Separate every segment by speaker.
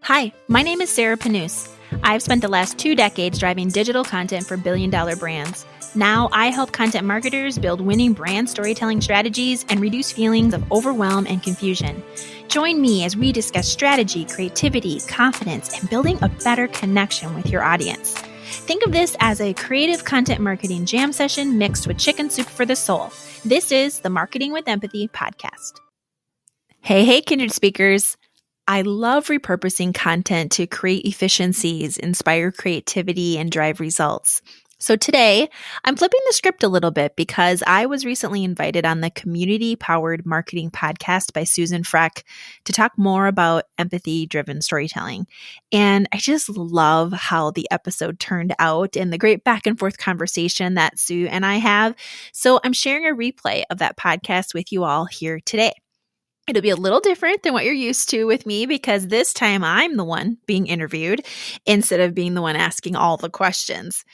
Speaker 1: Hi, my name is Sarah Panus. I've spent the last 2 decades driving digital content for billion-dollar brands. Now I help content marketers build winning brand storytelling strategies and reduce feelings of overwhelm and confusion. Join me as we discuss strategy, creativity, confidence, and building a better connection with your audience. Think of this as a creative content marketing jam session mixed with chicken soup for the soul. This is the Marketing with Empathy podcast. Hey, Kindred Speakers. I love repurposing content to create efficiencies, inspire creativity, and drive results. So today, I'm flipping the script a little bit because I was recently invited on the Community-Powered Marketing podcast by Susan Frech to talk more about empathy-driven storytelling. And I just love how the episode turned out and the great back and forth conversation that Sue and I have. So I'm sharing a replay of that podcast with you all here today. It'll be a little different than what you're used to with me because this time I'm the one being interviewed instead of being the one asking all the questions.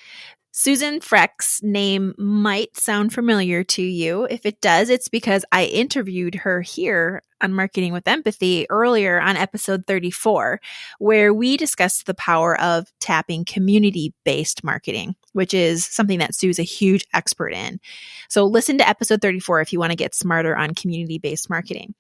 Speaker 1: Susan Frech's name might sound familiar to you. If it does, it's because I interviewed her here on Marketing with Empathy earlier on episode 34, where we discussed the power of tapping community-based marketing, which is something that Sue's a huge expert in. So listen to episode 34 if you want to get smarter on community-based marketing.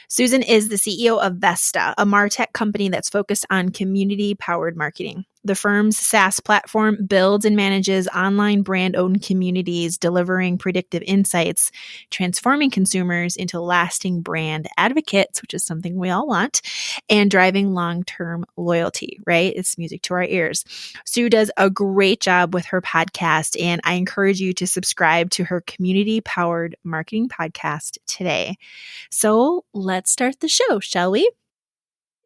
Speaker 1: Susan is the CEO of Vesta, a MarTech company that's focused on community-powered marketing. The firm's SaaS platform builds and manages online brand-owned communities, delivering predictive insights, transforming consumers into lasting brand advocates, which is something we all want, and driving long-term loyalty, right? It's music to our ears. Sue does a great job with her podcast, and I encourage you to subscribe to her community-powered marketing podcast today. So let's start the show, shall we?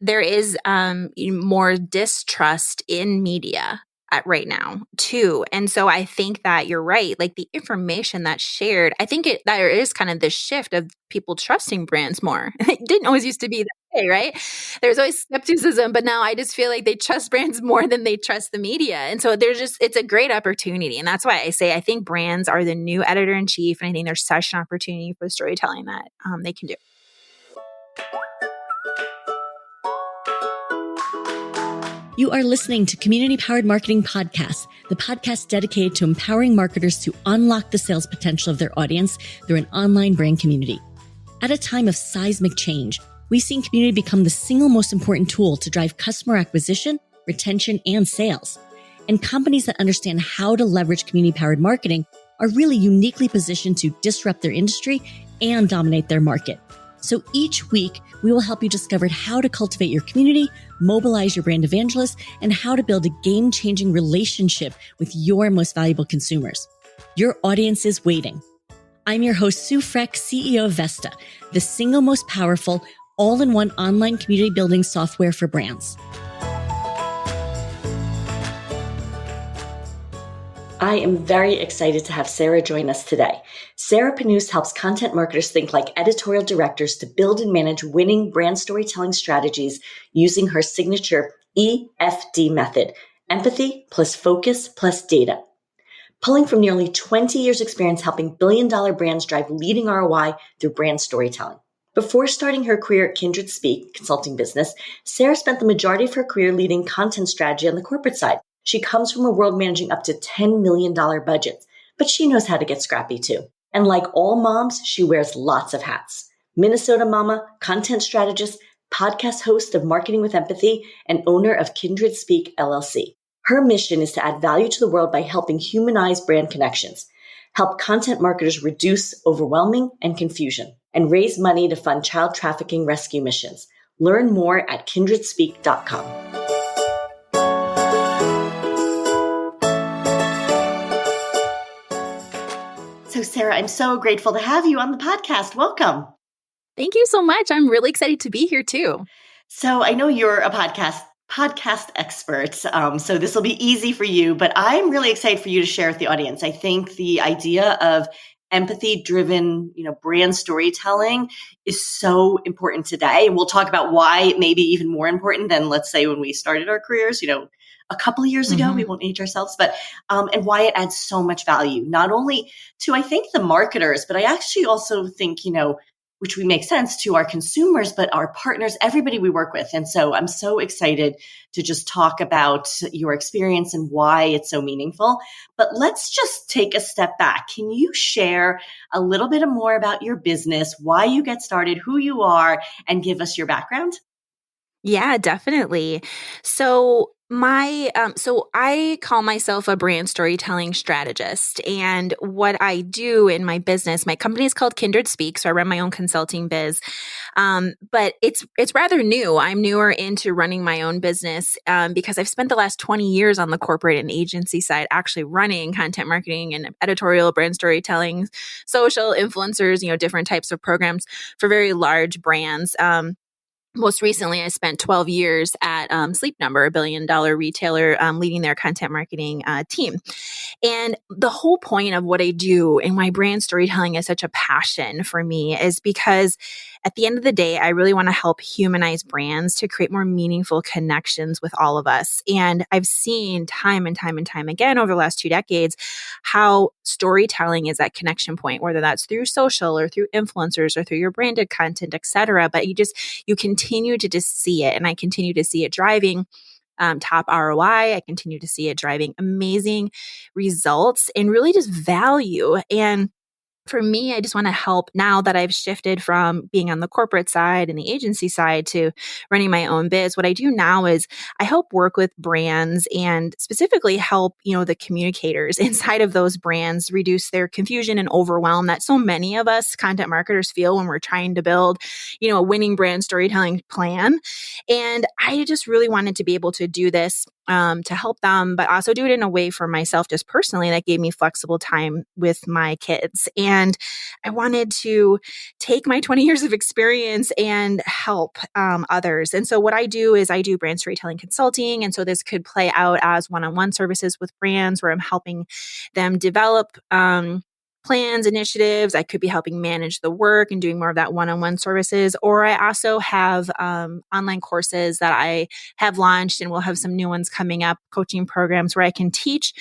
Speaker 1: There is more distrust in media right now too. And so I think that you're right. Like the information that's shared, I think there is kind of this shift of people trusting brands more. It didn't always used to be that way, right? There's always skepticism, but now I just feel like they trust brands more than they trust the media. And so it's a great opportunity. And that's why I say I think brands are the new editor-in-chief. And I think there's such an opportunity for storytelling that they can do.
Speaker 2: You are listening to Community Powered Marketing Podcast, the podcast dedicated to empowering marketers to unlock the sales potential of their audience through an online brand community. At a time of seismic change, we've seen community become the single most important tool to drive customer acquisition, retention, and sales. And companies that understand how to leverage community powered marketing are really uniquely positioned to disrupt their industry and dominate their market. So each week, we will help you discover how to cultivate your community, mobilize your brand evangelists, and how to build a game-changing relationship with your most valuable consumers. Your audience is waiting. I'm your host, Sue Frech, CEO of Vesta, the single most powerful, all-in-one online community building software for brands. I am very excited to have Sarah join us today. Sarah Panus helps content marketers think like editorial directors to build and manage winning brand storytelling strategies using her signature EFD method, empathy plus focus plus data. Pulling from nearly 20 years experience helping billion-dollar brands drive leading ROI through brand storytelling. Before starting her career at Kindred Speak consulting business, Sarah spent the majority of her career leading content strategy on the corporate side. She comes from a world managing up to $10 million budgets, but she knows how to get scrappy too. And like all moms, she wears lots of hats. Minnesota mama, content strategist, podcast host of Marketing with Empathy, and owner of Kindred Speak LLC. Her mission is to add value to the world by helping humanize brand connections, help content marketers reduce overwhelming and confusion, and raise money to fund child trafficking rescue missions. Learn more at kindredspeak.com. So Sarah, I'm so grateful to have you on the podcast. Welcome.
Speaker 1: Thank you so much. I'm really excited to be here too.
Speaker 2: So I know you're a podcast expert, so this will be easy for you, but I'm really excited for you to share with the audience. I think the idea of empathy-driven, brand storytelling is so important today. And we'll talk about why it may be even more important than, let's say, when we started our careers, a couple of years ago. We won't age ourselves, but and why it adds so much value, not only to, I think, the marketers, but I actually also think, which we make sense to our consumers, but our partners, everybody we work with. And so I'm so excited to just talk about your experience and why it's so meaningful. But let's just take a step back. Can you share a little bit more about your business, why you get started, who you are, and give us your background?
Speaker 1: Yeah, definitely. So I call myself a brand storytelling strategist. And what I do in my business, my company is called Kindred Speak. So I run my own consulting biz. But it's rather new. I'm newer into running my own business because I've spent the last 20 years on the corporate and agency side, actually running content marketing and editorial brand storytelling, social influencers, different types of programs for very large brands. Most recently, I spent 12 years at Sleep Number, a billion-dollar retailer, leading their content marketing team. And the whole point of what I do and why brand storytelling is such a passion for me is because at the end of the day, I really want to help humanize brands to create more meaningful connections with all of us. And I've seen time and time and time again over the last 2 decades how storytelling is that connection point, whether that's through social or through influencers or through your branded content, et cetera. But you continue to just see it. And I continue to see it driving top ROI. I continue to see it driving amazing results and really just value. And for me, I just want to help now that I've shifted from being on the corporate side and the agency side to running my own biz. What I do now is I help work with brands and specifically help, the communicators inside of those brands reduce their confusion and overwhelm that so many of us content marketers feel when we're trying to build, a winning brand storytelling plan. And I just really wanted to be able to do this to help them, but also do it in a way for myself, just personally, that gave me flexible time with my kids. And I wanted to take my 20 years of experience and help others. And so what I do is I do brand storytelling consulting. And so this could play out as one-on-one services with brands where I'm helping them develop plans, initiatives. I could be helping manage the work and doing more of that one-on-one services. Or I also have online courses that I have launched and we'll have some new ones coming up, coaching programs where I can teach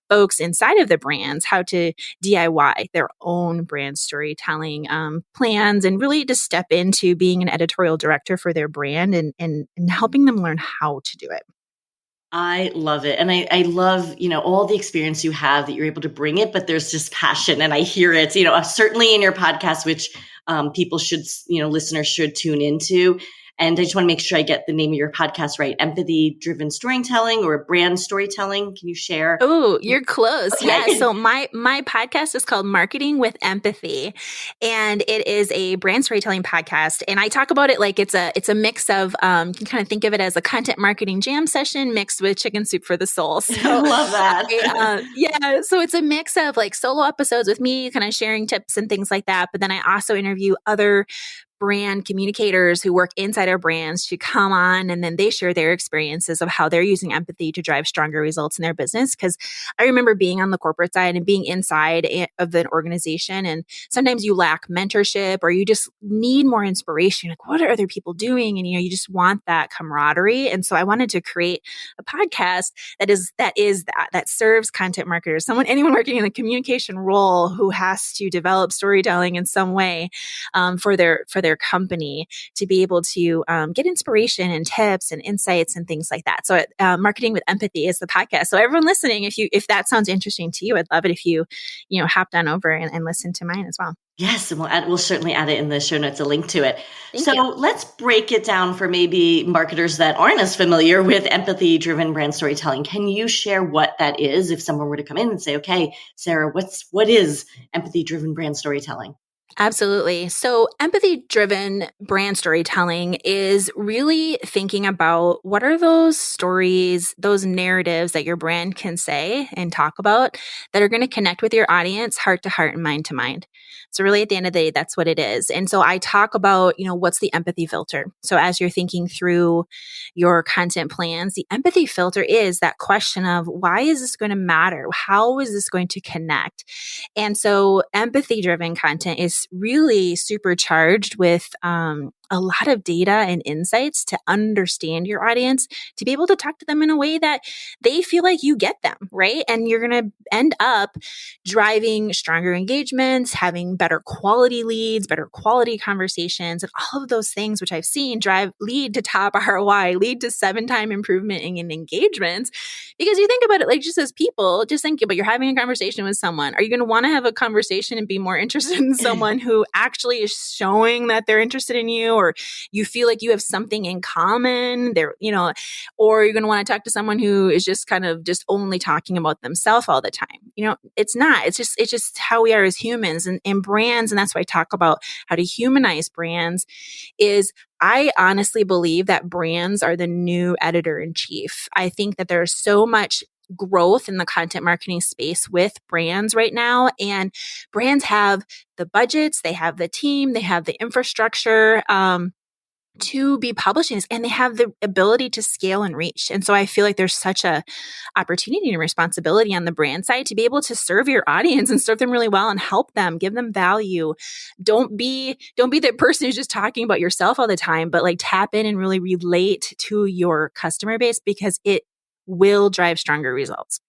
Speaker 1: folks inside of the brands how to DIY their own brand storytelling plans and really just step into being an editorial director for their brand and helping them learn how to do it.
Speaker 2: I love it. And I love, all the experience you have that you're able to bring it, but there's just passion and I hear it, certainly in your podcast, which people should, listeners should tune into. And I just want to make sure I get the name of your podcast right. Empathy driven storytelling or brand storytelling. Can you share?
Speaker 1: Oh, you're close.
Speaker 2: Okay.
Speaker 1: Yeah. So my podcast is called Marketing with Empathy, and it is a brand storytelling podcast. And I talk about it like it's a mix of you can kind of think of it as a content marketing jam session mixed with chicken soup for the soul. So
Speaker 2: I love that.
Speaker 1: yeah. So it's a mix of like solo episodes with me, kind of sharing tips and things like that. But then I also interview other brand communicators who work inside our brands to come on and then they share their experiences of how they're using empathy to drive stronger results in their business. Because I remember being on the corporate side and being inside of an organization, and sometimes you lack mentorship or you just need more inspiration. Like, what are other people doing? And you just want that camaraderie. And so I wanted to create a podcast that serves content marketers, anyone working in a communication role who has to develop storytelling in some way for their company to be able to get inspiration and tips and insights and things like that. So Marketing with Empathy is the podcast. So everyone listening, if that sounds interesting to you, I'd love it if you hopped on over and listened to mine as well.
Speaker 2: Yes, and we'll certainly add it in the show notes, a link to it.
Speaker 1: Thank you.
Speaker 2: Let's break it down for maybe marketers that aren't as familiar with empathy-driven brand storytelling. Can you share what that is if someone were to come in and say, okay, Sarah, what is empathy-driven brand storytelling?
Speaker 1: Absolutely. So empathy-driven brand storytelling is really thinking about what are those stories, those narratives that your brand can say and talk about that are going to connect with your audience heart to heart and mind to mind. So really at the end of the day, that's what it is. And so I talk about, what's the empathy filter? So as you're thinking through your content plans, the empathy filter is that question of why is this going to matter? How is this going to connect? And so empathy-driven content is really supercharged with a lot of data and insights to understand your audience, to be able to talk to them in a way that they feel like you get them, right? And you're going to end up driving stronger engagements, having better quality leads, better quality conversations, and all of those things, which I've seen lead to top ROI, lead to 7-time improvement in engagements. Because you think about it, like just as people, just think about you're having a conversation with someone. Are you going to want to have a conversation and be more interested in someone who actually is showing that they're interested in you, or you feel like you have something in common? Or you're going to want to talk to someone who is just kind of just only talking about themselves all the time. It's not. It's just how we are as humans and brands. And that's why I talk about how to humanize brands. Is I honestly believe that brands are the new editor-in-chief. I think that there's so much growth in the content marketing space with brands right now. And brands have the budgets, they have the team, they have the infrastructure to be publishing this, and they have the ability to scale and reach. And so I feel like there's such a opportunity and responsibility on the brand side to be able to serve your audience and serve them really well and help them, give them value. Don't be the person who's just talking about yourself all the time, but like tap in and really relate to your customer base, because it will drive stronger results.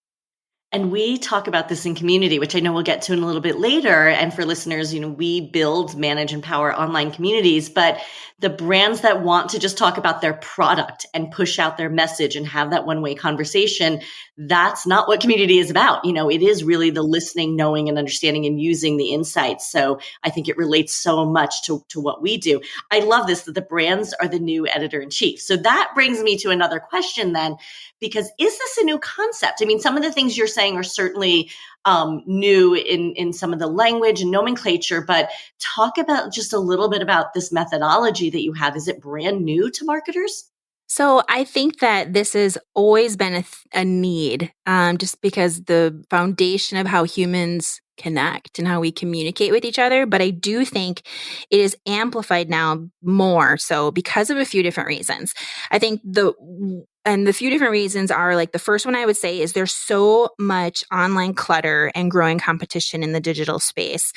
Speaker 2: And we talk about this in community, which I know we'll get to in a little bit later. And for listeners, we build, manage, and power online communities. But the brands that want to just talk about their product and push out their message and have that one-way conversation, that's not what community is about. It is really the listening, knowing, and understanding and using the insights. So I think it relates so much to what we do. I love this, that the brands are the new editor-in-chief. So that brings me to another question then, because is this a new concept? I mean, some of the things you're saying are certainly new in some of the language and nomenclature, but talk about just a little bit about this methodology that you have. Is it brand new to marketers?
Speaker 1: So I think that this has always been a need, just because the foundation of how humans connect and how we communicate with each other. But I do think it is amplified now more so because of a few different reasons. I think the few different reasons are, like, the first one I would say is there's so much online clutter and growing competition in the digital space.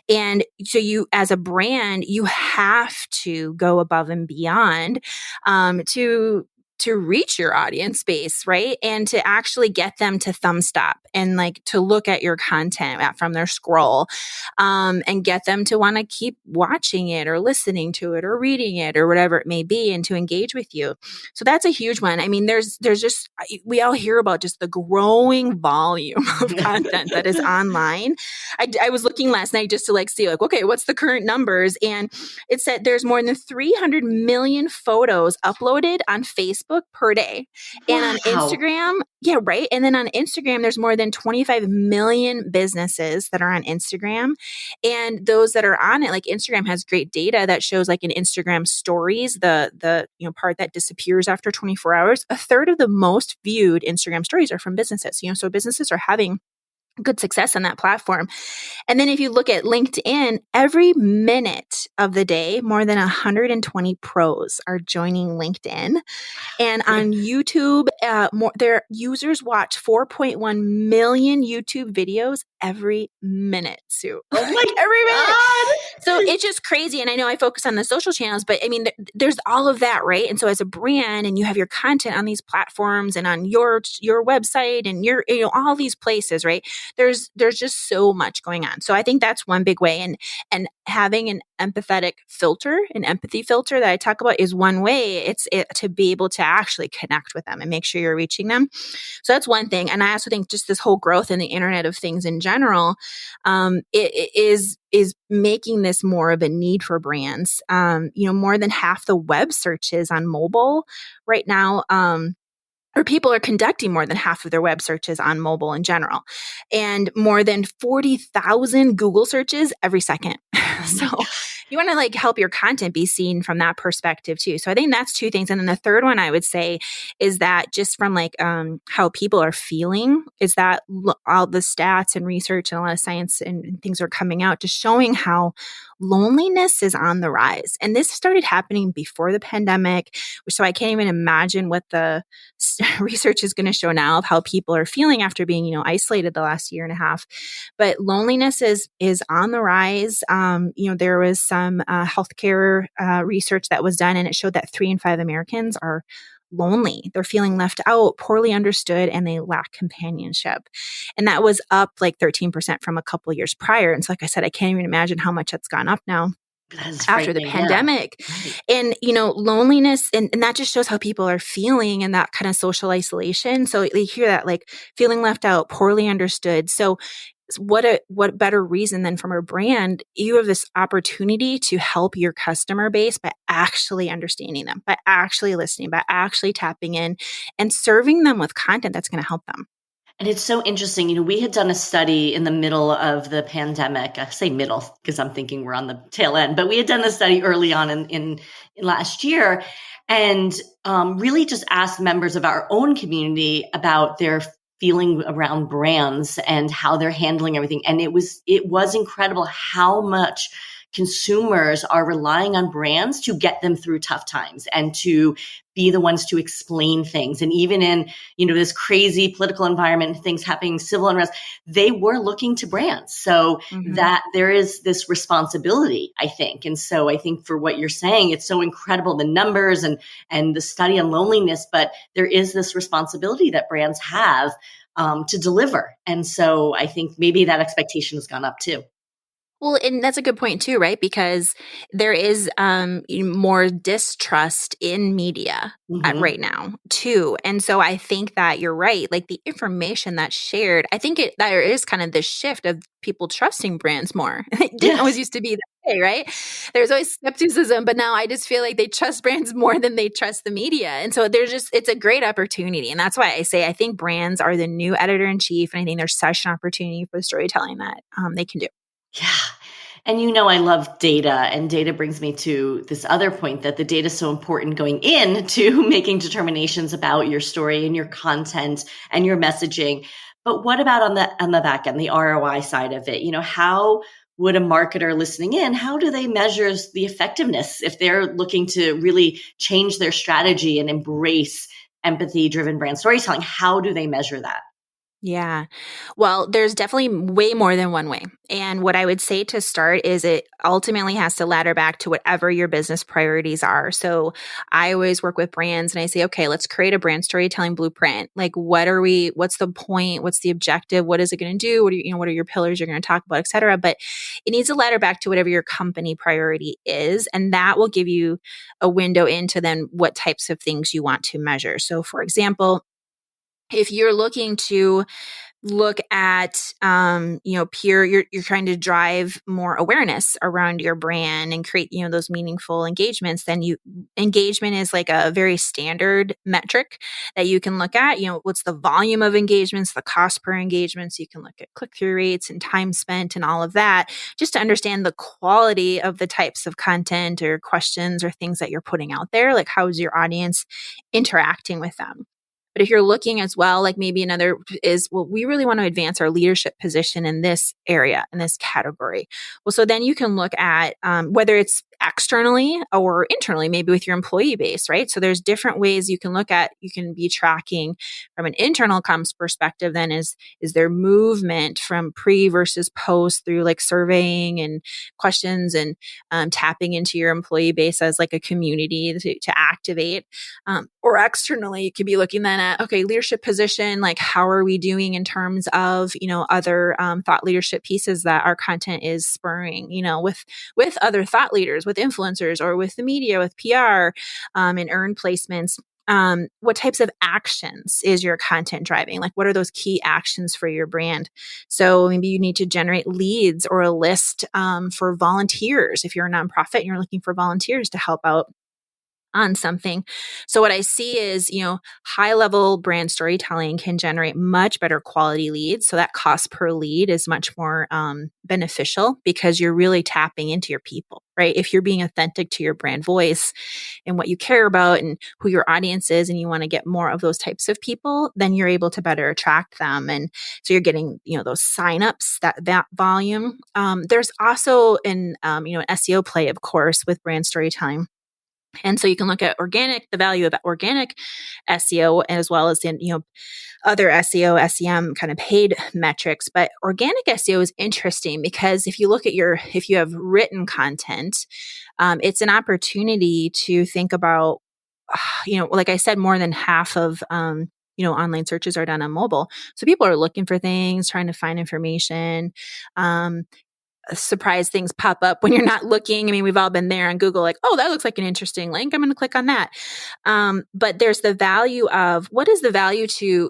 Speaker 1: And so you, as a brand, you have to go above and beyond to reach your audience base, right? And to actually get them to thumb stop and like to look at your content from their scroll, and get them to want to keep watching it or listening to it or reading it or whatever it may be, and to engage with you. So that's a huge one. I mean, there's just, we all hear about just the growing volume of content that is online. I was looking last night just to like see like, okay, what's the current numbers? And it said there's more than 300 million photos uploaded on Facebook per day. And on Instagram, yeah, right. And then on Instagram, there's more than 25 million businesses that are on Instagram. And those that are on it, like Instagram has great data that shows, like in Instagram stories, the part that disappears after 24 hours, a third of the most viewed Instagram stories are from businesses. So businesses are having good success on that platform. And then if you look at LinkedIn, every minute of the day, more than 120 pros are joining LinkedIn. And on YouTube, their users watch 4.1 million YouTube videos every minute, Sue.
Speaker 2: Oh my
Speaker 1: every minute.
Speaker 2: God.
Speaker 1: So it's just crazy. And I know I focus on the social channels, but I mean, there's all of that, right? And so as a brand, and you have your content on these platforms and on your website and your, all these places, right? There's just so much going on. So I think that's one big way. And having an empathetic filter, an empathy filter that I talk about, is one way. It's to be able to actually connect with them and make sure you're reaching them. So that's one thing. And I also think just this whole growth in the Internet of Things in general, it is making this more of a need for brands. More than half the web searches on mobile right now, or people are conducting more than half of their web searches on mobile in general, and more than 40,000 Google searches every second. So you want to like help your content be seen from that perspective too. So I think that's two things. And then the third one I would say is that just from like how people are feeling, is that all the stats and research and a lot of science and things are coming out just showing how loneliness is on the rise. And this started happening before the pandemic. So I can't even imagine what the research is going to show now of how people are feeling after being, isolated the last year and a half. But loneliness is on the rise. There was some healthcare research that was done, and it showed that 3 in 5 Americans are lonely. They're feeling left out, poorly understood, and they lack companionship. And that was up like 13% from a couple years prior. And so, like I said, I can't even imagine how much that's gone up now
Speaker 2: That is
Speaker 1: after the
Speaker 2: frightening. Yeah.
Speaker 1: pandemic.
Speaker 2: Right.
Speaker 1: And, loneliness, and that just shows how people are feeling and that kind of social isolation. So they hear that, like, feeling left out, poorly understood. So what better reason than from a brand, you have this opportunity to help your customer base by actually understanding them, by actually listening, by actually tapping in and serving them with content that's going to help them.
Speaker 2: And it's so interesting. We had done a study in the middle of the pandemic. I say middle because I'm thinking we're on the tail end, but we had done a study early on in last year, and really just asked members of our own community about their feeling around brands and how they're handling everything. And it was incredible how much consumers are relying on brands to get them through tough times and to be the ones to explain things. And even in, this crazy political environment, things happening, civil unrest, they were looking to brands. So that there is this responsibility, I think. And so I think for what you're saying, it's so incredible, the numbers and the study on loneliness, but there is this responsibility that brands have to deliver. And so I think maybe that expectation has gone up too.
Speaker 1: Well, and that's a good point too, right? Because there is more distrust in media right now too. And so I think that you're right. Like the information that's shared, I think there is kind of this shift of people trusting brands more. It didn't always used to be that way, right? There's always skepticism, but now I just feel like they trust brands more than they trust the media. And so it's a great opportunity. And that's why I say I think brands are the new editor-in-chief. And I think there's such an opportunity for storytelling that they can do.
Speaker 2: Yeah. And I love data, and data brings me to this other point that the data is so important going into making determinations about your story and your content and your messaging. But what about on the back end, the ROI side of it? How would a marketer listening in, how do they measure the effectiveness if they're looking to really change their strategy and embrace empathy-driven brand storytelling? How do they measure that?
Speaker 1: Yeah. Well, there's definitely way more than one way. And what I would say to start is it ultimately has to ladder back to whatever your business priorities are. So I always work with brands and I say, okay, let's create a brand storytelling blueprint. Like, what's the point? What's the objective? What is it going to do? What are your pillars you're going to talk about, et cetera? But it needs to ladder back to whatever your company priority is. And that will give you a window into then what types of things you want to measure. So for example, if you're looking to look at you're trying to drive more awareness around your brand and create those meaningful engagements, then engagement is like a very standard metric that you can look at. What's the volume of engagements, the cost per engagement, so you can look at click-through rates and time spent and all of that, just to understand the quality of the types of content or questions or things that you're putting out there. Like, how is your audience interacting with them? But if you're looking as well, like maybe another is, well, we really want to advance our leadership position in this area, in this category. Well, so then you can look at whether it's externally or internally, maybe with your employee base, right? So there's different ways you can look at, you can be tracking from an internal comms perspective. Then is there movement from pre versus post through like surveying and questions and tapping into your employee base as like a community to activate. Or externally, you could be looking then at, okay, leadership position, like how are we doing in terms of, other thought leadership pieces that our content is spurring, with other thought leaders, with influencers, or with the media, with PR, and earned placements. What types of actions is your content driving? Like, what are those key actions for your brand? So maybe you need to generate leads or a list for volunteers. If you're a nonprofit and you're looking for volunteers to help out on something. So what I see is, high level brand storytelling can generate much better quality leads. So that cost per lead is much more beneficial because you're really tapping into your people, right? If you're being authentic to your brand voice and what you care about and who your audience is, and you want to get more of those types of people, then you're able to better attract them. And so you're getting, those signups, that volume. There's also an SEO play, of course, with brand storytelling. And so you can look at the value of organic SEO, as well as other SEO, SEM kind of paid metrics. But organic SEO is interesting because if you look at if you have written content, it's an opportunity to think about, like I said, more than half of, online searches are done on mobile. So people are looking for things, trying to find information. Surprise things pop up when you're not looking. I mean, we've all been there on Google, like, oh, that looks like an interesting link. I'm going to click on that. But there's the value of what is the value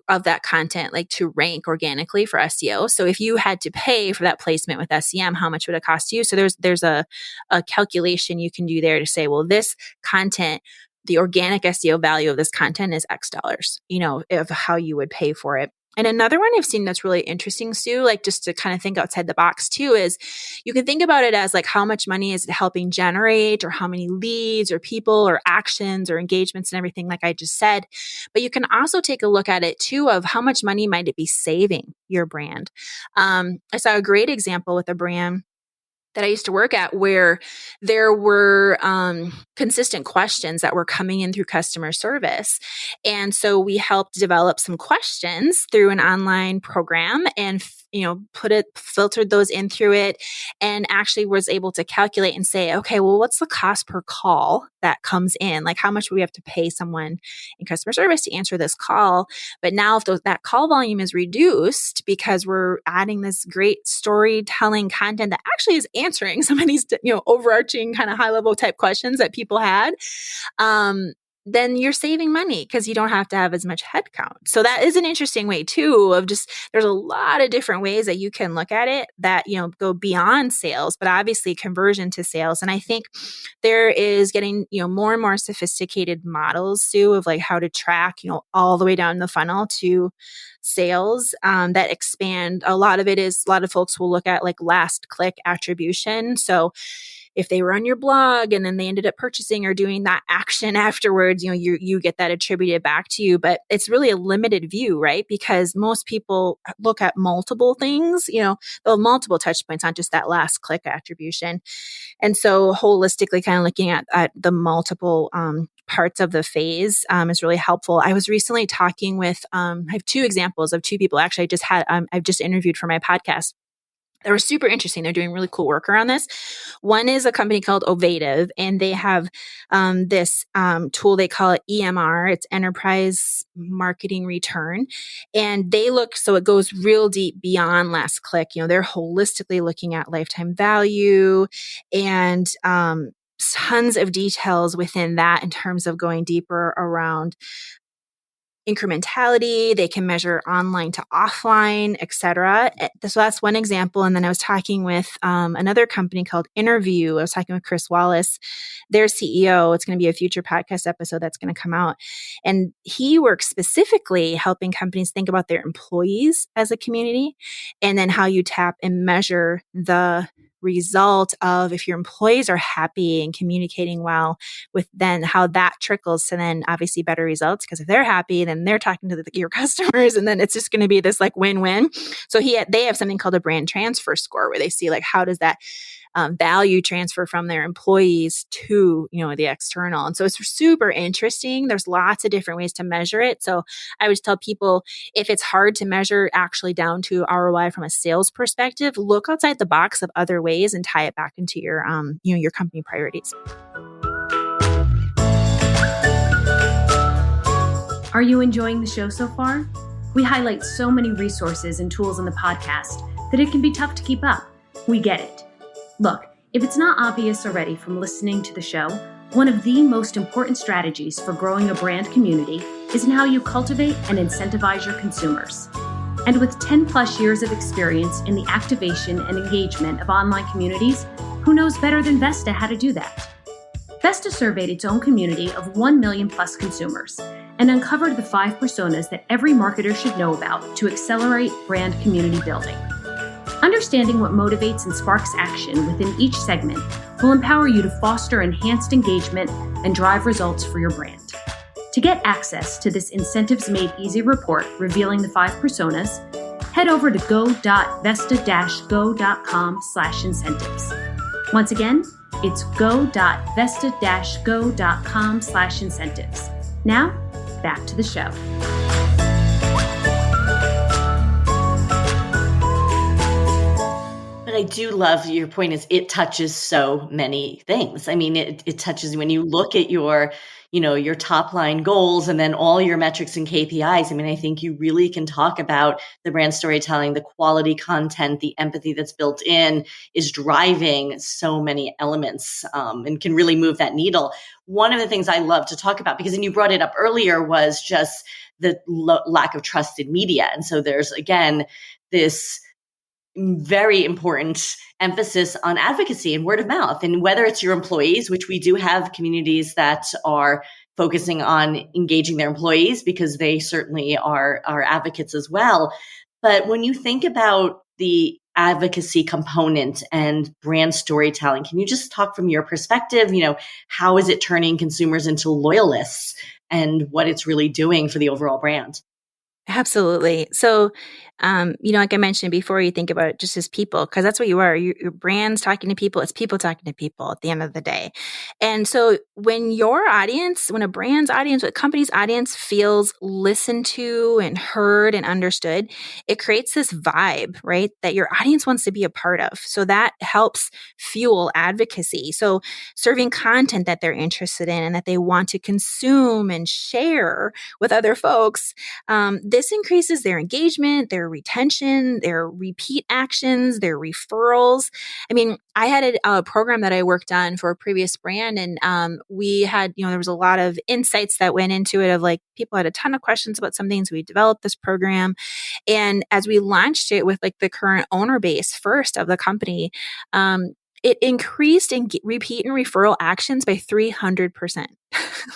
Speaker 1: of that content, like to rank organically for SEO. So if you had to pay for that placement with SEM, how much would it cost you? So there's a calculation you can do there to say, well, this content, the organic SEO value of this content is X dollars, of how you would pay for it. And another one I've seen that's really interesting, Sue, like just to kind of think outside the box too, is you can think about it as like how much money is it helping generate, or how many leads or people or actions or engagements and everything, like I just said. But you can also take a look at it too of how much money might it be saving your brand. I saw a great example with a brand that I used to work at where there were consistent questions that were coming in through customer service. And so we helped develop some questions through an online program and filtered those in through it, and actually was able to calculate and say, okay, well, what's the cost per call that comes in? Like, how much would we have to pay someone in customer service to answer this call? But now if that call volume is reduced because we're adding this great storytelling content that actually is answering some of these, overarching kind of high level type questions that people had, then you're saving money because you don't have to have as much headcount. So that is an interesting way too of just, there's a lot of different ways that you can look at it that, go beyond sales, but obviously conversion to sales. And I think there is getting, more and more sophisticated models, Sue, of like how to track, all the way down the funnel to sales that expand. A lot of folks will look at like last click attribution. So if they were on your blog and then they ended up purchasing or doing that action afterwards, you get that attributed back to you. But it's really a limited view, right? Because most people look at multiple things, they'll have multiple touch points, not just that last click attribution. And so holistically kind of looking at the multiple parts of the phase is really helpful. I was recently talking with, I have two examples of two people actually I've just interviewed for my podcast. They were super interesting. They're doing really cool work around this. One is a company called Ovative, and they have this tool. They call it EMR. It's Enterprise Marketing Return. And so it goes real deep beyond last click. They're holistically looking at lifetime value and tons of details within that in terms of going deeper around incrementality. They can measure online to offline, et cetera. So that's one example. And then I was talking with another company called Interview. I was talking with Chris Wallace, their CEO. It's going to be a future podcast episode that's going to come out. And he works specifically helping companies think about their employees as a community, and then how you tap and measure the result of if your employees are happy and communicating well with, then how that trickles to then obviously better results, because if they're happy, then they're talking to your customers, and then it's just going to be this like win-win. So they have something called a brand transfer score, where they see like how does that value transfer from their employees to the external. And so it's super interesting. There's lots of different ways to measure it. So I would tell people, if it's hard to measure actually down to ROI from a sales perspective, look outside the box of other ways and tie it back into your your company priorities.
Speaker 3: Are you enjoying the show so far? We highlight so many resources and tools in the podcast that it can be tough to keep up. We get it. Look, if it's not obvious already from listening to the show, one of the most important strategies for growing a brand community is in how you cultivate and incentivize your consumers. And with 10 plus years of experience in the activation and engagement of online communities, who knows better than Vesta how to do that? Vesta surveyed its own community of 1 million plus consumers and uncovered the 5 personas that every marketer should know about to accelerate brand community building. Understanding what motivates and sparks action within each segment will empower you to foster enhanced engagement and drive results for your brand. To get access to this Incentives Made Easy report revealing the 5 personas, head over to go.vesta-go.com/incentives. Once again, It's go.vesta-go.com/incentives. Now, back to the show.
Speaker 2: But I do love your point is it touches so many things. I mean, it touches when you look at your, your top line goals and then all your metrics and KPIs. I mean, I think you really can talk about the brand storytelling, the quality content, the empathy that's built in is driving so many elements and can really move that needle. One of the things I love to talk about, because and you brought it up earlier, was just the lack of trusted media. And so there's, again, this very important emphasis on advocacy and word of mouth. And whether it's your employees, which we do have communities that are focusing on engaging their employees because they certainly are advocates as well. But when you think about the advocacy component and brand storytelling, can you just talk from your perspective, how is it turning consumers into loyalists and what it's really doing for the overall brand?
Speaker 1: Absolutely. So, like I mentioned before, you think about it just as people, because that's what you are. Your brand's talking to people. It's people talking to people at the end of the day. And so when when a brand's audience, a company's audience feels listened to and heard and understood, it creates this vibe, right? That your audience wants to be a part of. So that helps fuel advocacy. So serving content that they're interested in and that they want to consume and share with other folks, this increases their engagement, their retention, their repeat actions, their referrals. I mean, I had a program that I worked on for a previous brand, and we had, there was a lot of insights that went into it of like people had a ton of questions about some things. We developed this program. And as we launched it with like the current owner base first of the company, it increased in repeat and referral actions by 300%.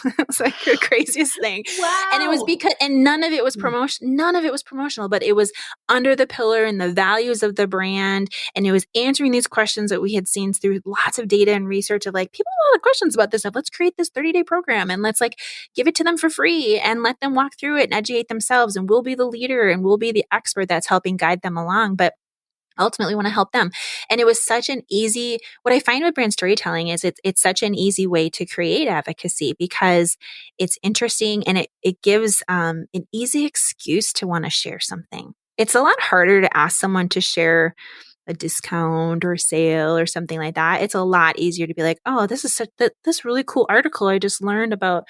Speaker 1: It was like the craziest thing.
Speaker 2: Wow.
Speaker 1: And it was and none of it was promotional, but it was under the pillar and the values of the brand. And it was answering these questions that we had seen through lots of data and research of like, people have a lot of questions about this stuff. Let's create this 30-day program and let's like give it to them for free and let them walk through it and educate themselves. And we'll be the leader and we'll be the expert that's helping guide them along. But ultimately want to help them. And it was such an easy, what I find with brand storytelling is it's such an easy way to create advocacy because it's interesting and it gives an easy excuse to want to share something. It's a lot harder to ask someone to share a discount or sale or something like that. It's a lot easier to be like, oh, this is this really cool article I just learned about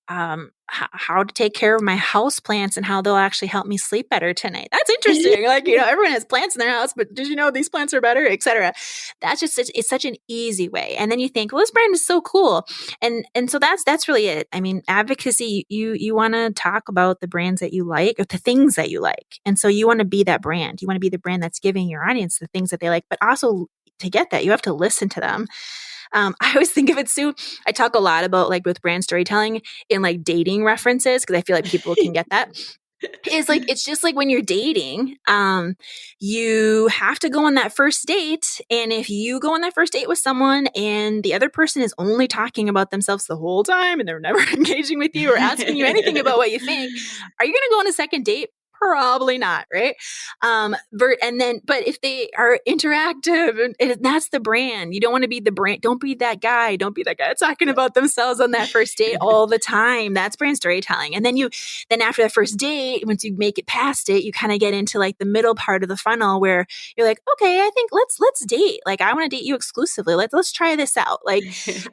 Speaker 1: how to take care of my house plants and how they'll actually help me sleep better tonight. That's interesting. Like, everyone has plants in their house, but did you know these plants are better, et cetera. That's just, it's such an easy way. And then you think, well, this brand is so cool. And so that's really it. I mean, advocacy, you want to talk about the brands that you like or the things that you like. And so you want to be that brand. You want to be the brand that's giving your audience the things that they like, but also to get that, you have to listen to them. I always think of it, Sue. I talk a lot about like with brand storytelling in like dating references because I feel like people can get that. Is like, it's just like when you're dating, you have to go on that first date. And if you go on that first date with someone and the other person is only talking about themselves the whole time and they're never engaging with you or asking you anything about what you think, are you going to go on a second date? Probably not, right? But if they are interactive, and that's the brand. You don't want to be the brand. Don't be that guy. Don't be that guy talking about themselves on that first date all the time. That's brand storytelling. And then after that first date, once you make it past it, you kind of get into like the middle part of the funnel where you're like, okay, I think let's date. Like, I want to date you exclusively. Let's try this out. Like,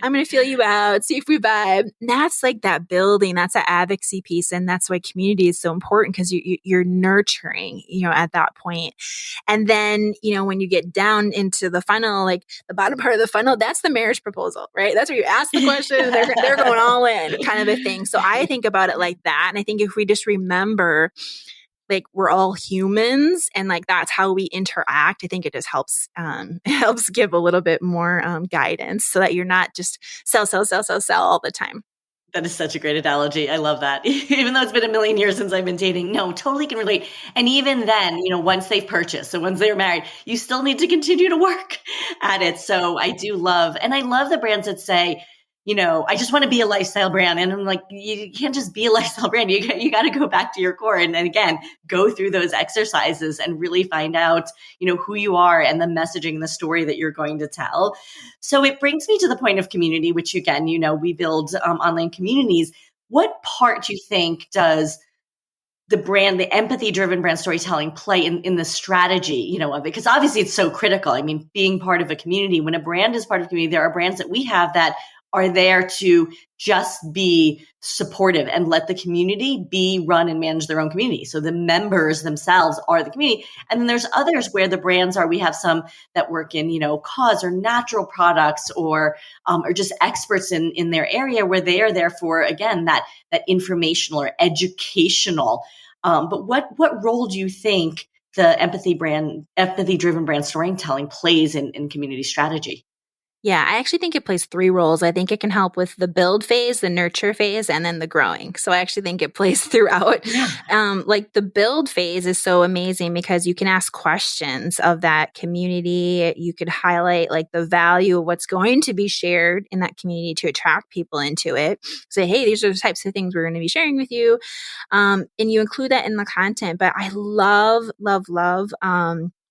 Speaker 1: I'm going to feel you out, see if we vibe. And that's like that building. That's that advocacy piece, and that's why community is so important because you're nurturing, at that point. And then, when you get down into the funnel, like the bottom part of the funnel, that's the marriage proposal, right? That's where you ask the question and they're going all in kind of a thing. So I think about it like that. And I think if we just remember, like, we're all humans and like, that's how we interact. I think it just helps, give a little bit more guidance so that you're not just sell all the time.
Speaker 2: That is such a great analogy. I love that. Even though it's been a million years since I've been dating, no, totally can relate. And even then, once they've purchased, so once they're married, you still need to continue to work at it. So I do love, and I love the brands that say, I just want to be a lifestyle brand. And I'm like, you can't just be a lifestyle brand. You got to go back to your core. And again, go through those exercises and really find out, who you are and the messaging, the story that you're going to tell. So it brings me to the point of community, which again, we build online communities. What part do you think does the empathy-driven brand storytelling play in the strategy, of it? Because obviously it's so critical. I mean, being part of a community, when a brand is part of a community, there are brands that we have that are there to just be supportive and let the community be run and manage their own community. So the members themselves are the community. And then there's others where the brands we have some that work in, cause or natural products or just experts in their area where they are there for, again, that informational or educational. But what role do you think the empathy-driven brand storytelling plays in community strategy?
Speaker 1: Yeah, I actually think it plays 3 roles. I think it can help with the build phase, the nurture phase, and then the growing. So I actually think it plays throughout.
Speaker 2: Yeah.
Speaker 1: Like the build phase is so amazing because you can ask questions of that community. You could highlight like the value of what's going to be shared in that community to attract people into it. Say, hey, these are the types of things we're going to be sharing with you. And you include that in the content. But I love,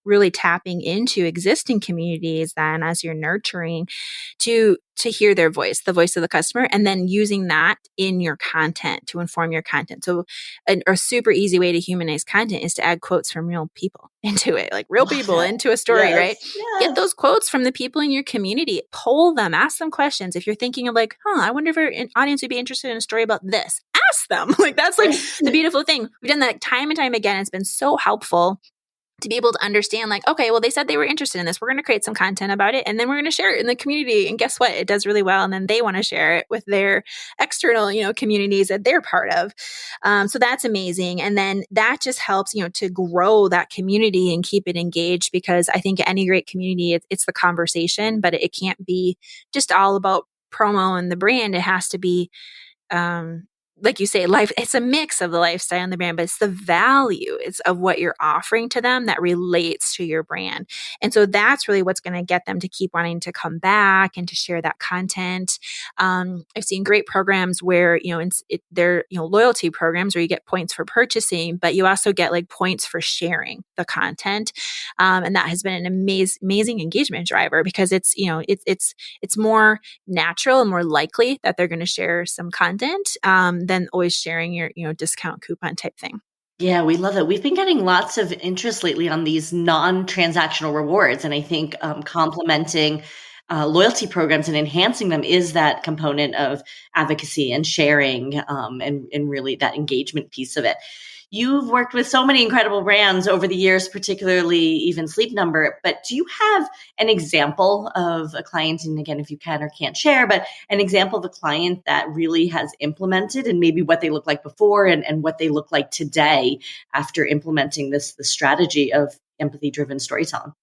Speaker 1: really tapping into existing communities then as you're nurturing to hear their voice, the voice of the customer, and then using that in your content to inform your content. So a super easy way to humanize content is to add quotes from real people into it, like real people into a story,
Speaker 2: Yes,
Speaker 1: right?
Speaker 2: yes.
Speaker 1: Get those quotes from the people in your community, poll them, ask them questions. If you're thinking of like, I wonder if an audience would be interested in a story about this, ask them. Like that's like the beautiful thing. We've done that time and time again. It's been so helpful to be able to understand like, okay, well, they said they were interested in this. We're going to create some content about it. And then we're going to share it in the community. And guess what? It does really well. And then they want to share it with their external, communities that they're part of. So that's amazing. And then that just helps, to grow that community and keep it engaged, because I think any great community, it's the conversation, but it can't be just all about promo and the brand. It has to be, like you say, life, it's a mix of the lifestyle and the brand, but it's the value of what you're offering to them that relates to your brand. And so that's really what's going to get them to keep wanting to come back and to share that content. I've seen great programs where, they're, loyalty programs where you get points for purchasing, but you also get like points for sharing the content. And that has been an amazing engagement driver because it's, it's more natural and more likely that they're going to share some content than always sharing your, discount coupon type thing.
Speaker 2: Yeah, we love it. We've been getting lots of interest lately on these non-transactional rewards. And I think complementing loyalty programs and enhancing them is that component of advocacy and sharing and really that engagement piece of it. You've worked with so many incredible brands over the years, particularly even Sleep Number, but do you have an example of a client, and again, if you can or can't share, but an example of a client that really has implemented and maybe what they look like before and what they look like today after implementing the strategy of empathy-driven storytelling?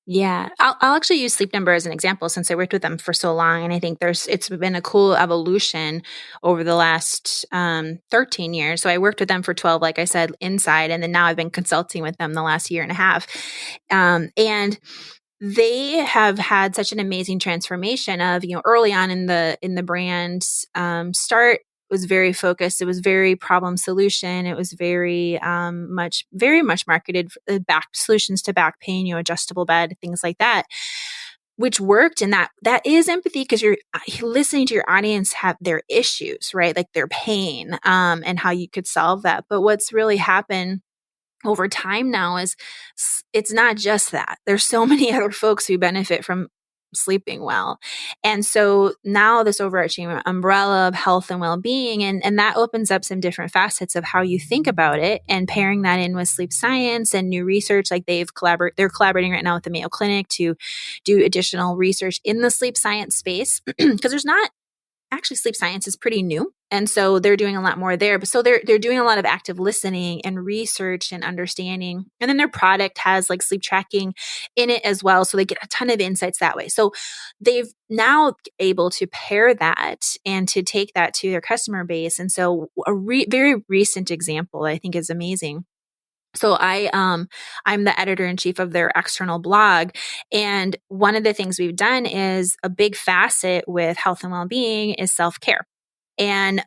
Speaker 1: Yeah, I'll actually use Sleep Number as an example since I worked with them for so long. And I think it's been a cool evolution over the last 13 years. So I worked with them for 12, like I said, inside. And then now I've been consulting with them the last year and a half. And they have had such an amazing transformation of, early on in the brand start, was very focused. It was very problem solution. It was very much marketed back solutions to back pain, adjustable bed, things like that, which worked. And that is empathy because you're listening to your audience have their issues, right? Like their pain and how you could solve that. But what's really happened over time now is it's not just that. There's so many other folks who benefit from sleeping well. And so now this overarching umbrella of health and well-being, and that opens up some different facets of how you think about it, and pairing that in with sleep science and new research. Like they're collaborating right now with the Mayo Clinic to do additional research in the sleep science space because there's not actually, sleep science is pretty new. And so they're doing a lot more there. But so they're doing a lot of active listening and research and understanding. And then their product has like sleep tracking in it as well. So they get a ton of insights that way. So they've now able to pair that and to take that to their customer base. And so a very recent example I think is amazing So I'm the editor-in-chief of their external blog. And one of the things we've done is a big facet with health and well-being is self-care. And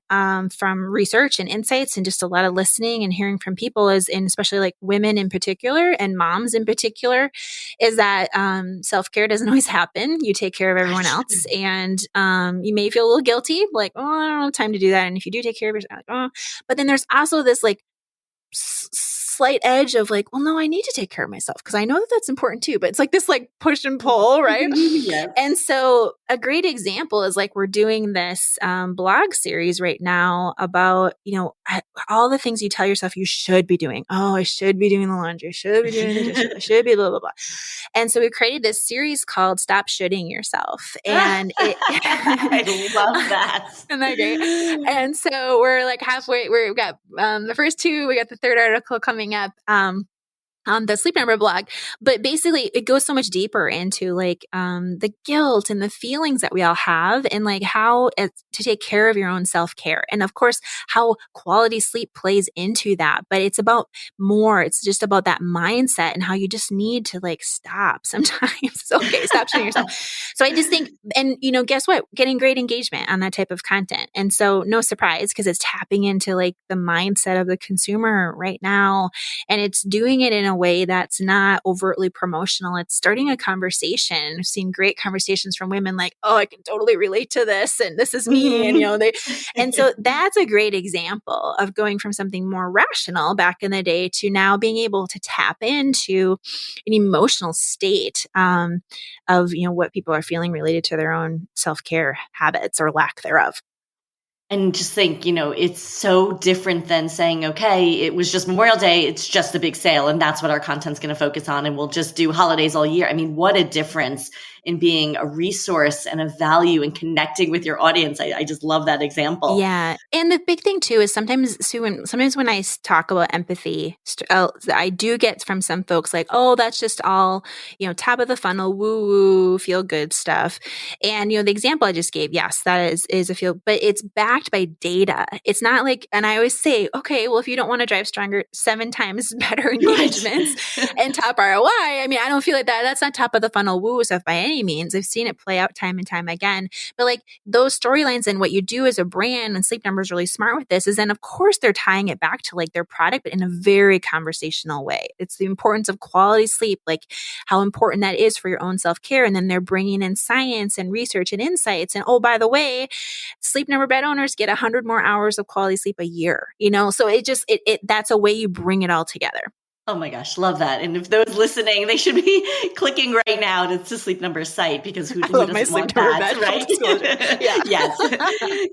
Speaker 1: from research and insights and just a lot of listening and hearing from people and especially like women in particular and moms in particular, is that self-care doesn't always happen. You take care of everyone else, and you may feel a little guilty, like, oh, I don't have time to do that. And if you do take care of yourself, like, oh, but then there's also this like slight edge of like, well, no, I need to take care of myself because I know that that's important too. But it's like this like push and pull, right?
Speaker 2: Yes.
Speaker 1: And so a great example is like we're doing this blog series right now about, all the things you tell yourself you should be doing. Oh, I should be doing the laundry. I should be doing the dishes. I should be blah, blah, blah. And so we created this series called Stop Shoulding Yourself. And
Speaker 2: I love that.
Speaker 1: Isn't that great? And so we're like halfway, we've got the first two, we got the third article coming up on the Sleep Number blog. But basically it goes so much deeper into like the guilt and the feelings that we all have, and like how to take care of your own self-care. And of course, how quality sleep plays into that. But it's about more. It's just about that mindset and how you just need to like stop sometimes. It's okay. Stop shooting yourself. So I just think, and guess what? Getting great engagement on that type of content. And so no surprise, because it's tapping into like the mindset of the consumer right now. And it's doing it in a way that's not overtly promotional. It's starting a conversation. I've seen great conversations from women like, oh, I can totally relate to this. And this is me. And, and so that's a great example of going from something more rational back in the day to now being able to tap into an emotional state of, what people are feeling related to their own self-care habits or lack thereof.
Speaker 2: And just think, it's so different than saying, okay, it was just Memorial Day. It's just a big sale. And that's what our content's going to focus on. And we'll just do holidays all year. I mean, what a difference in being a resource and a value and connecting with your audience. I just love that example.
Speaker 1: Yeah. And the big thing too is sometimes when I talk about empathy, I do get from some folks like, oh, that's just all, top of the funnel, woo woo, feel good stuff. And, the example I just gave, yes, that is a feel, but it's backed by data. It's not like, and I always say, okay, well, if you don't want to drive stronger, 7 times better engagements and top ROI. I mean, I don't feel like that. That's not top of the funnel woo stuff by any means. I've seen it play out time and time again. But like those storylines and what you do as a brand, and Sleep Number is really smart with this, is then of course they're tying it back to like their product, but in a very conversational way. It's the importance of quality sleep, like how important that is for your own self-care. And then they're bringing in science and research and insights. And oh, by the way, Sleep Number bed owners get 100 more hours of quality sleep a year, So that's a way you bring it all together.
Speaker 2: Oh my gosh, love that. And if those listening, they should be clicking right now to Sleep Number's site, because who doesn't want that, right?
Speaker 1: Yeah.
Speaker 2: Yes,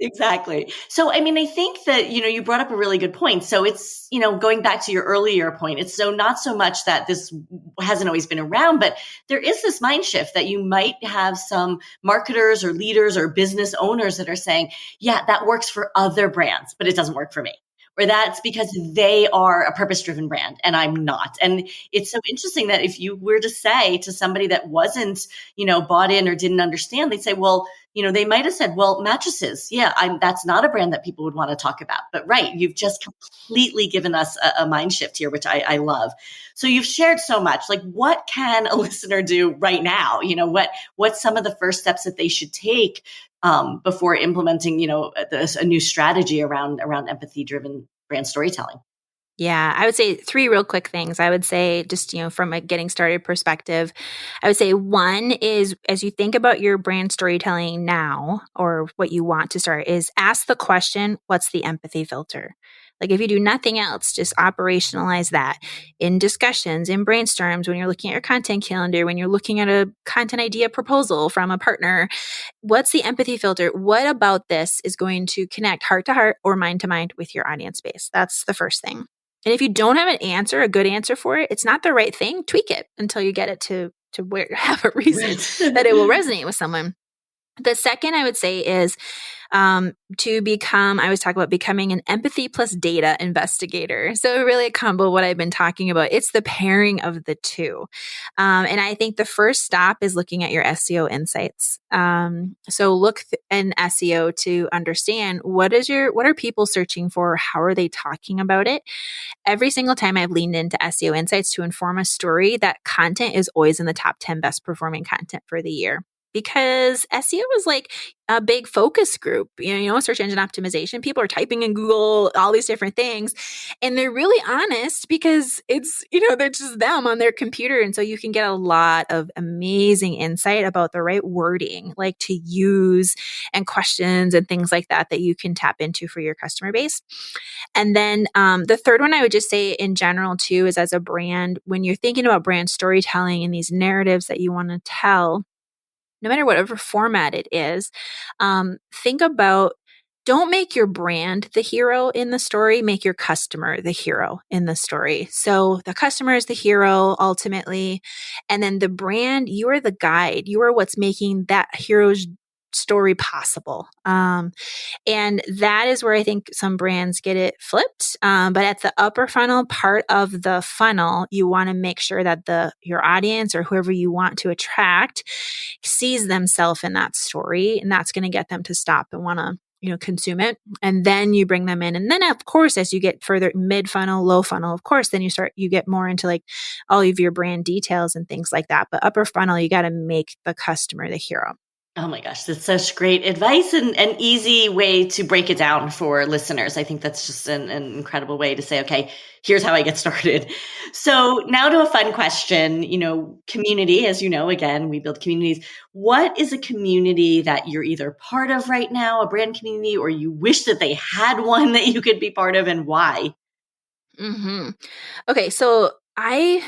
Speaker 2: exactly. So, I mean, I think that, you brought up a really good point. So it's, going back to your earlier point, it's not so much that this hasn't always been around, but there is this mind shift that you might have some marketers or leaders or business owners that are saying, yeah, that works for other brands, but it doesn't work for me. Or that's because they are a purpose-driven brand and I'm not. And it's so interesting that if you were to say to somebody that wasn't, bought in or didn't understand, they'd say, well, they might have said, well, mattresses. Yeah, that's not a brand that people would want to talk about. But right, you've just completely given us a mind shift here, which I love. So you've shared so much. Like, what can a listener do right now? What's some of the first steps that they should take before implementing, a new strategy around empathy-driven brand storytelling?
Speaker 1: Yeah, I would say 3 real quick things. I would say just, from a getting started perspective, I would say 1 is, as you think about your brand storytelling now, or what you want to start, is ask the question, what's the empathy filter? Like if you do nothing else, just operationalize that in discussions, in brainstorms, when you're looking at your content calendar, when you're looking at a content idea proposal from a partner. What's the empathy filter? What about this is going to connect heart to heart or mind to mind with your audience base? That's the first thing. And if you don't have a good answer for it, it's not the right thing, tweak it until you get it to where you have a reason that it will resonate with someone. The second I would say is to become, I was talking about becoming an empathy plus data investigator. So really a combo of what I've been talking about. It's the pairing of the two. And I think the first stop is looking at your SEO insights. So look in SEO to understand what are people searching for? How are they talking about it? Every single time I've leaned into SEO insights to inform a story, that content is always in the top 10 best performing content for the year. Because SEO is like a big focus group, search engine optimization. People are typing in Google, all these different things, and they're really honest because it's, they're just them on their computer. And so you can get a lot of amazing insight about the right wording, like to use and questions and things like that you can tap into for your customer base. And then the third one I would just say in general too is as a brand, when you're thinking about brand storytelling and these narratives that you want to tell, no matter whatever format it is, think about, don't make your brand the hero in the story, make your customer the hero in the story. So the customer is the hero ultimately. And then the brand, you are the guide. You are what's making that hero's story possible. And that is where I think some brands get it flipped. But at the upper funnel part of the funnel, you want to make sure that your audience or whoever you want to attract sees themselves in that story. And that's going to get them to stop and want to consume it. And then you bring them in. And then of course, as you get further mid funnel, low funnel, of course, then you get more into like all of your brand details and things like that. But upper funnel, you got to make the customer the hero.
Speaker 2: Oh my gosh, that's such great advice and an easy way to break it down for listeners. I think that's just an incredible way to say, okay, here's how I get started. So now to a fun question, community, as you know, again, we build communities. What is a community that you're either part of right now, a brand community, or you wish that they had one that you could be part of, and why?
Speaker 1: Mm-hmm. Okay, so I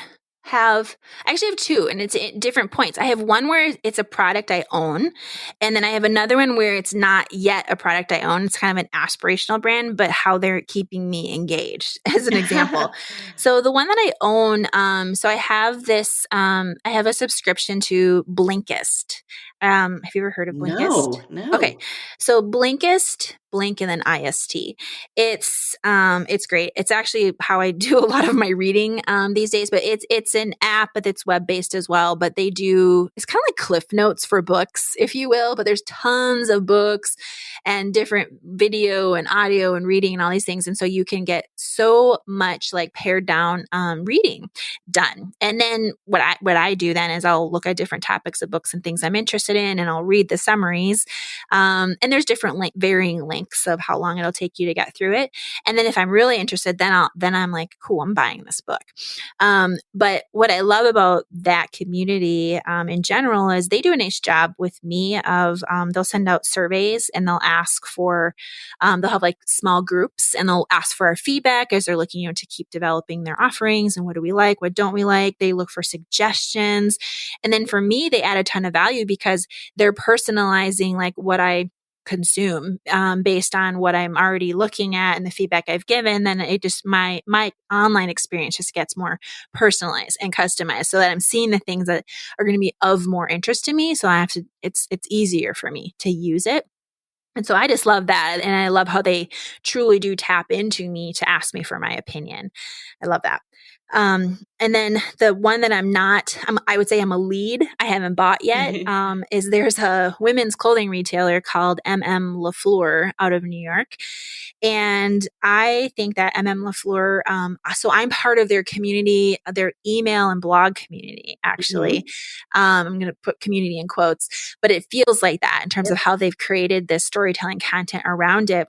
Speaker 1: actually have two, and it's at different points. I have one where it's a product I own, and then I have another one where it's not yet a product I own. It's kind of an aspirational brand, but how they're keeping me engaged as an example. So the one that I own, so I have this, I have a subscription to Blinkist. Have you ever heard of Blinkist?
Speaker 2: No.
Speaker 1: Okay. So Blinkist, Blink and then IST. It's great. It's actually how I do a lot of my reading these days, but it's an app, but it's web-based as well. But it's kind of like Cliff Notes for books, if you will, but there's tons of books and different video and audio and reading and all these things. And so you can get so much like pared down reading done. And then what I do then is I'll look at different topics of books and things I'm interested in, and I'll read the summaries. And there's different varying lengths of how long it'll take you to get through it. And then if I'm really interested, then I'm like, cool, I'm buying this book. But what I love about that community in general is they do a nice job with me of they'll send out surveys and they'll ask for they'll have like small groups and they'll ask for our feedback as they're looking to keep developing their offerings and what do we like, what don't we like. They look for suggestions. And then for me, they add a ton of value because they're personalizing like what I consume based on what I'm already looking at and the feedback I've given. Then it just my online experience just gets more personalized and customized so that I'm seeing the things that are going to be of more interest to me. So it's easier for me to use it. And so I just love that. And I love how they truly do tap into me to ask me for my opinion. I love that. And then the one that I would say I'm a lead, I haven't bought yet, is there's a women's clothing retailer called MM LaFleur out of New York. And I think that MM LaFleur, so I'm part of their community, their email and blog community, actually. Mm-hmm. I'm going to put community in quotes, but it feels like that in terms of how they've created this storytelling content around it.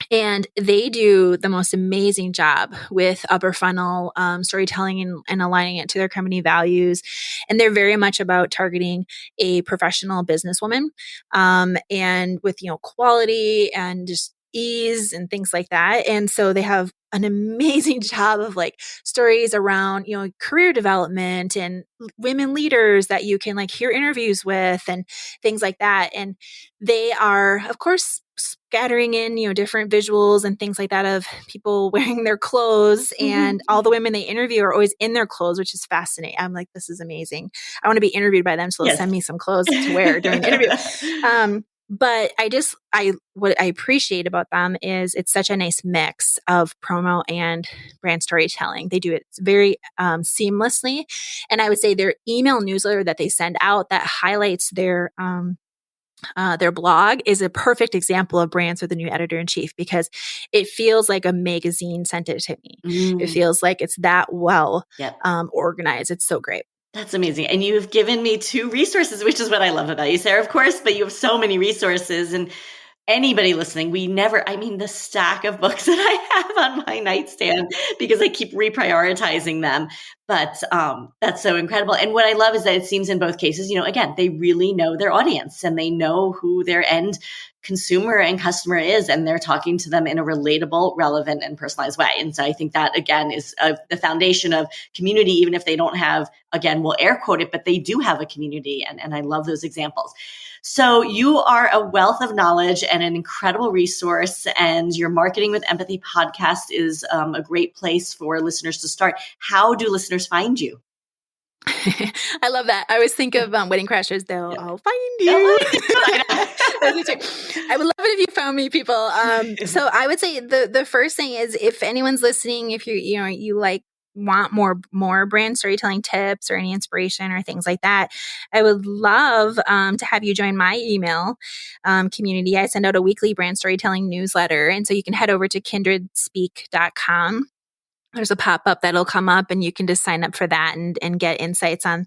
Speaker 1: And they do the most amazing job with upper funnel storytelling and aligning it to their company values. And they're very much about targeting a professional businesswoman and with, quality and just ease and things like that. And so they have an amazing job of like stories around, career development and women leaders that you can like hear interviews with and things like that. And they are, of course, scattering in, different visuals and things like that of people wearing their clothes, and all the women they interview are always in their clothes, which is fascinating. I'm like, this is amazing. I want to be interviewed by them. So they'll send me some clothes to wear during the interview. But what I appreciate about them is it's such a nice mix of promo and brand storytelling. They do it very seamlessly. And I would say their email newsletter that they send out that highlights their blog is a perfect example of Brands with a New Editor-in-Chief, because it feels like a magazine sent it to me. It feels like it's that well organized. It's so great.
Speaker 2: That's amazing. And you've given me 2 resources, which is what I love about you, Sarah, of course, but you have so many resources. And anybody listening, the stack of books that I have on my nightstand, because I keep reprioritizing them. But that's so incredible. And what I love is that it seems in both cases, again, they really know their audience and they know who their end consumer and customer is, and they're talking to them in a relatable, relevant, and personalized way. And so I think that, again, is the foundation of community, even if they don't have, again, we'll air quote it, but they do have a community. And I love those examples. So you are a wealth of knowledge and an incredible resource, and your Marketing with Empathy podcast is a great place for listeners to start. How do listeners find you?
Speaker 1: I love that. I always think of Wedding Crashers, though. I'll find you. I would love it if you found me, people. So I would say the first thing is, if anyone's listening, if you want more brand storytelling tips or any inspiration or things like that, I would love to have you join my email community. I send out a weekly brand storytelling newsletter, and so you can head over to kindredspeak.com. There's a pop-up that'll come up, and you can just sign up for that and get insights on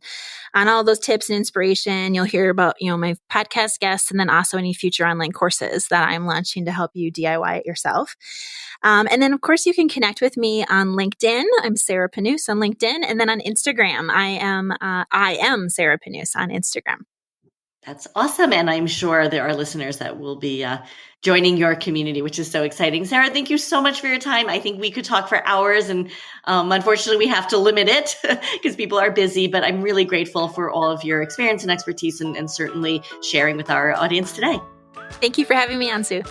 Speaker 1: all those tips and inspiration. You'll hear about, my podcast guests, and then also any future online courses that I'm launching to help you DIY it yourself. And then, of course, you can connect with me on LinkedIn. I'm Sarah Panus on LinkedIn. And then on Instagram, I am Sarah Panus on Instagram.
Speaker 2: That's awesome. And I'm sure there are listeners that will be joining your community, which is so exciting. Sarah, thank you so much for your time. I think we could talk for hours, and unfortunately we have to limit it because people are busy, but I'm really grateful for all of your experience and expertise and certainly sharing with our audience today.
Speaker 1: Thank you for having me on, Sue.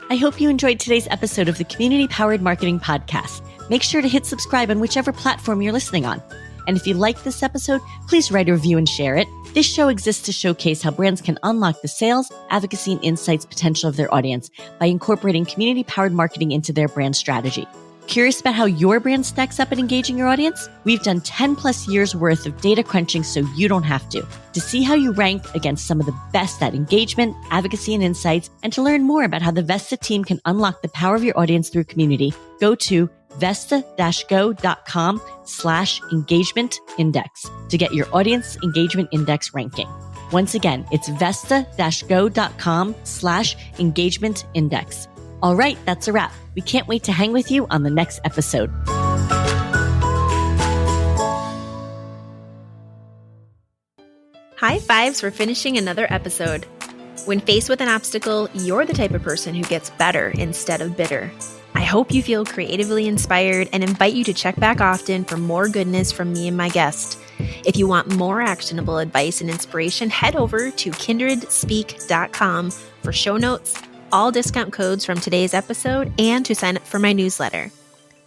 Speaker 2: I hope you enjoyed today's episode of the Community Powered Marketing Podcast. Make sure to hit subscribe on whichever platform you're listening on. And if you like this episode, please write a review and share it. This show exists to showcase how brands can unlock the sales, advocacy, and insights potential of their audience by incorporating community-powered marketing into their brand strategy. Curious about how your brand stacks up at engaging your audience? We've done 10 plus years worth of data crunching so you don't have to see how you rank against some of the best at engagement, advocacy, and insights, and to learn more about how the Vesta team can unlock the power of your audience through community. Go to vesta-go.com/engagement index to get your audience engagement index ranking. Once again, it's vesta-go.com/engagement index. All right, that's a wrap. We can't wait to hang with you on the next episode.
Speaker 1: High fives for finishing another episode. When faced with an obstacle, you're the type of person who gets better instead of bitter. I hope you feel creatively inspired and invite you to check back often for more goodness from me and my guest. If you want more actionable advice and inspiration, head over to kindredspeak.com for show notes, all discount codes from today's episode, and to sign up for my newsletter.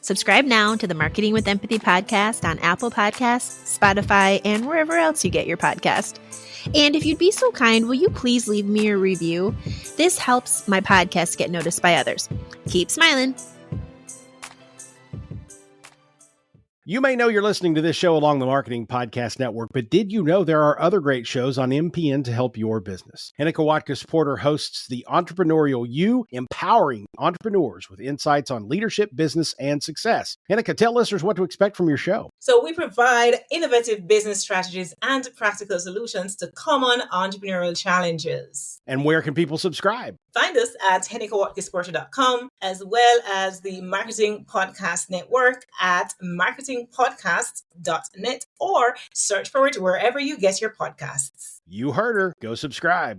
Speaker 1: Subscribe now to the Marketing with Empathy podcast on Apple Podcasts, Spotify, and wherever else you get your podcast. And if you'd be so kind, will you please leave me a review? This helps my podcast get noticed by others. Keep smiling.
Speaker 4: You may know you're listening to this show along the Marketing Podcast Network, but did you know there are other great shows on MPN to help your business? Annika Watkins-Porter hosts The Entrepreneurial You, empowering entrepreneurs with insights on leadership, business, and success. Annika, tell listeners what to expect from your show.
Speaker 5: So we provide innovative business strategies and practical solutions to common entrepreneurial challenges.
Speaker 4: And where can people subscribe?
Speaker 5: Find us at AnnikaWatkins-Porter.com, as well as the Marketing Podcast Network at marketingpodcasts.net, or search for it wherever you get your podcasts.
Speaker 4: You heard her. Go subscribe.